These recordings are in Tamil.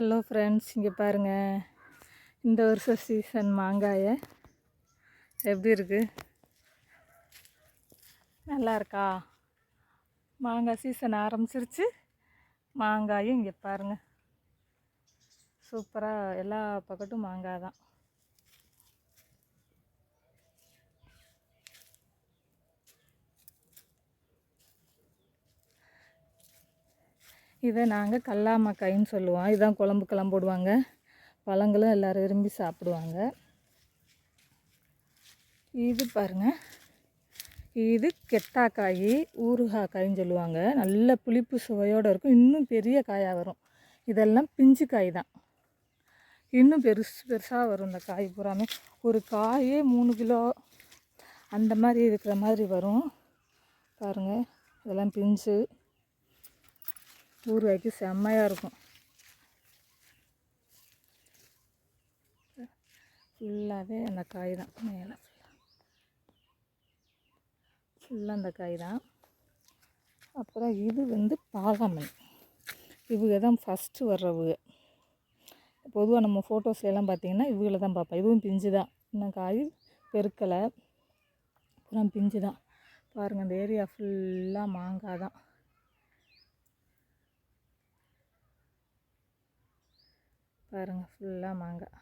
ஹலோ ஃப்ரெண்ட்ஸ், இங்கே பாருங்கள். இந்த வருஷம் சீசன் மாங்காயை எப்படி இருக்குது? நல்லா இருக்கா? மாங்காய் சீசன் ஆரம்பிச்சிருச்சு. மாங்காயும் இங்கே பாருங்கள், சூப்பராக எல்லா பக்கட்டும் மாங்காய் தான். இதை நாங்கள் கல்லாமக்காயின்னு சொல்லுவோம். இதுதான் குழம்புக்கெல்லாம் போடுவாங்க. பழங்களும் எல்லோரும் விரும்பி சாப்பிடுவாங்க. இது பாருங்கள், இது கெட்டாக்காய், ஊறுகாய்ன்னு சொல்லுவாங்க. நல்ல புளிப்பு சுவையோடு இருக்கும். இன்னும் பெரிய காயாக வரும். இதெல்லாம் பிஞ்சு காய் தான். இன்னும் பெருசாக வரும். இந்த காய் பூராமே ஒரு காயே 3 கிலோ அந்த மாதிரி இருக்கிற மாதிரி வரும். பாருங்கள், இதெல்லாம் பிஞ்சு ஊறுகாய்க்கு செம்மையாக இருக்கும். ஃபுல்லாகவே அந்த காய் தான். மேலே ஃபுல்லாக அந்த காய் தான். அப்புறம் இது பாலாமணி. இவங்க தான் ஃபஸ்ட்டு வர்றவங்க. பொதுவாக நம்ம ஃபோட்டோஸ்லாம் பார்த்திங்கன்னா இவங்கள தான் பார்ப்பேன். இதுவும் பிஞ்சு தான். இன்னும் காய் பெருக்கலை, அப்புறம் பிஞ்சு தான். பாருங்கள், இந்த ஏரியா ஃபுல்லாக மாங்காய் தான். பாருங்கள், ஃபுல்லாக மாங்காய்.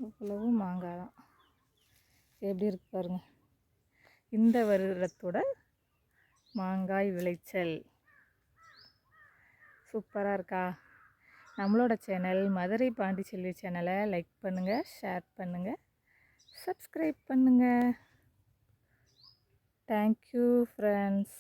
இவ்வளவு மாங்காய் தான். எப்படி இருக்கு பாருங்கள். இந்த வருடத்தோட மாங்காய் விளைச்சல் சூப்பராக இருக்கா? நம்மளோட சேனல் மதுரை பாண்டிச்செல்வி சேனலை லைக் பண்ணுங்கள், ஷேர் பண்ணுங்கள், சப்ஸ்கிரைப் பண்ணுங்கள். Thank you friends.